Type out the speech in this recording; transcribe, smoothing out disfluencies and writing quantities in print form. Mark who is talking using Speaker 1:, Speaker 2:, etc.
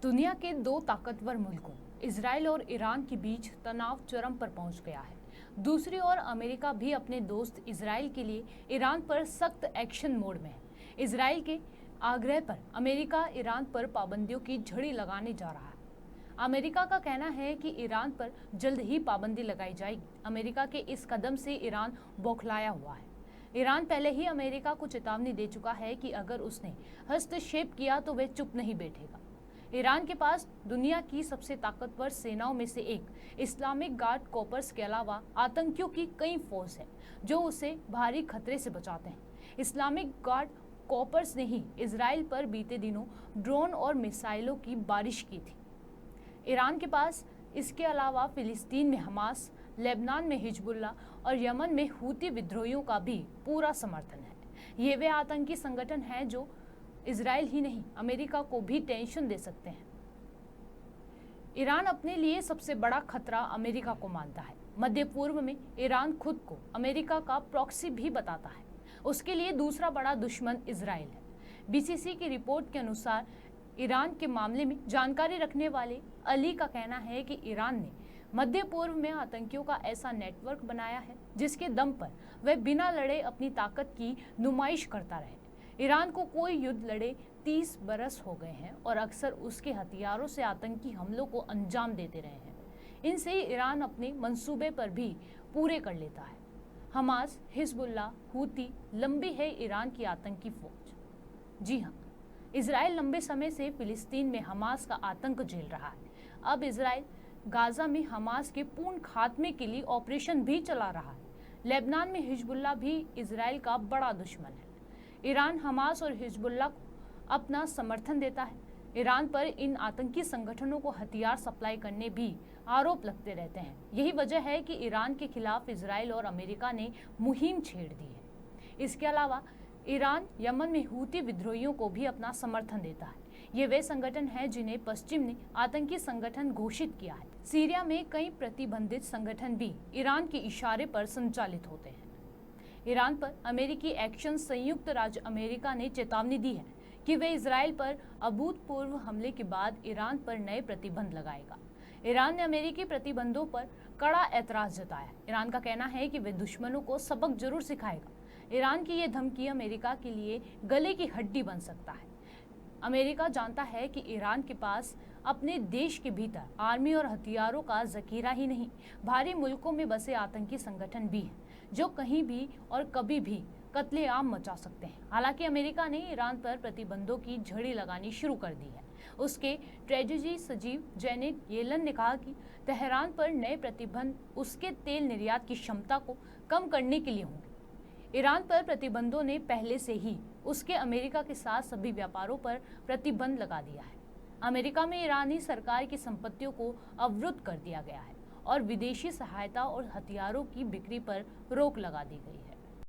Speaker 1: दुनिया के दो ताकतवर मुल्कों इजराइल और ईरान के बीच तनाव चरम पर पहुंच गया है। दूसरी ओर अमेरिका भी अपने दोस्त इजराइल के लिए ईरान पर सख्त एक्शन मोड में है। इजराइल के आग्रह पर अमेरिका ईरान पर पाबंदियों की झड़ी लगाने जा रहा है। अमेरिका का कहना है कि ईरान पर जल्द ही पाबंदी लगाई जाएगी। अमेरिका के इस कदम से ईरान बौखलाया हुआ है। ईरान पहले ही अमेरिका को चेतावनी दे चुका है कि अगर उसने हस्तक्षेप किया तो वह चुप नहीं बैठेगा। ईरान के पास दुनिया की सबसे ताकतवर सेनाओं में से एक इस्लामिक गार्ड कॉर्प्स के अलावा आतंकियों की कई फोर्स है जो उसे भारी खतरे से बचाते हैं। इस्लामिक गार्ड कॉर्प्स ने ही इजराइल पर बीते दिनों ड्रोन और मिसाइलों की बारिश की थी। ईरान के पास इसके अलावा फिलिस्तीन में हमास, लेबनान में हिजबुल्ला और यमन में हूती विद्रोहियों का भी पूरा समर्थन है। ये वे आतंकी संगठन हैं जो इजराइल ही नहीं अमेरिका को भी टेंशन दे सकते हैं। ईरान अपने लिए सबसे बड़ा खतरा अमेरिका को मानता है। मध्य पूर्व में ईरान खुद को अमेरिका का प्रॉक्सी भी बताता है। उसके लिए दूसरा बड़ा दुश्मन इजराइल है। बीसीसी की रिपोर्ट के अनुसार ईरान के मामले में जानकारी रखने वाले अली का कहना है कि ईरान ने मध्य पूर्व में आतंकियों का ऐसा नेटवर्क बनाया है जिसके दम पर वह बिना लड़े अपनी ताकत की नुमाइश करता रहे। ईरान को कोई युद्ध लड़े 30 बरस हो गए हैं और अक्सर उसके हथियारों से आतंकी हमलों को अंजाम देते रहे हैं। इनसे ईरान अपने मंसूबे पर भी पूरे कर लेता है। हमास, हिजबुल्ला, हूती लंबी है ईरान की आतंकी फौज। जी हाँ, इजराइल लंबे समय से फिलिस्तीन में हमास का आतंक झेल रहा है। अब इजराइल गाजा में हमास के पूर्ण खात्मे के लिए ऑपरेशन भी चला रहा है। लेबनान में हिजबुल्ला भी इजराइल का बड़ा दुश्मन है। ईरान हमास और हिजबुल्ला को अपना समर्थन देता है। ईरान पर इन आतंकी संगठनों को हथियार सप्लाई करने भी आरोप लगते रहते हैं। यही वजह है कि ईरान के खिलाफ इजराइल और अमेरिका ने मुहिम छेड़ दी है। इसके अलावा ईरान यमन में हूती विद्रोहियों को भी अपना समर्थन देता है। ये वे संगठन हैं जिन्हें पश्चिम ने आतंकी संगठन घोषित किया है। सीरिया में कई प्रतिबंधित संगठन भी ईरान के इशारे पर संचालित होते हैं। ईरान पर अमेरिकी एक्शन संयुक्त राज्य अमेरिका ने चेतावनी दी है कि वे इजराइल पर अभूतपूर्व हमले के बाद ईरान पर नए प्रतिबंध लगाएगा। ईरान ने अमेरिकी प्रतिबंधों पर कड़ा ऐतराज जताया। ईरान का कहना है कि वे दुश्मनों को सबक जरूर सिखाएगा। ईरान की ये धमकी अमेरिका के लिए गले की हड्डी बन सकता है। अमेरिका जानता है कि ईरान के पास अपने देश के भीतर आर्मी और हथियारों का जखीरा ही नहीं, भारी मुल्कों में बसे आतंकी संगठन भी हैं जो कहीं भी और कभी भी कत्लेआम मचा सकते हैं। हालांकि अमेरिका ने ईरान पर प्रतिबंधों की झड़ी लगानी शुरू कर दी है। उसके ट्रेजरी सचिव जेनेट येलन ने कहा कि तेहरान पर नए प्रतिबंध उसके तेल निर्यात की क्षमता को कम करने के लिए होंगे। ईरान पर प्रतिबंधों ने पहले से ही उसके अमेरिका के साथ सभी व्यापारों पर प्रतिबंध लगा दिया है। अमेरिका में ईरानी सरकार की संपत्तियों को अवरुद्ध कर दिया गया है और विदेशी सहायता और हथियारों की बिक्री पर रोक लगा दी गई है।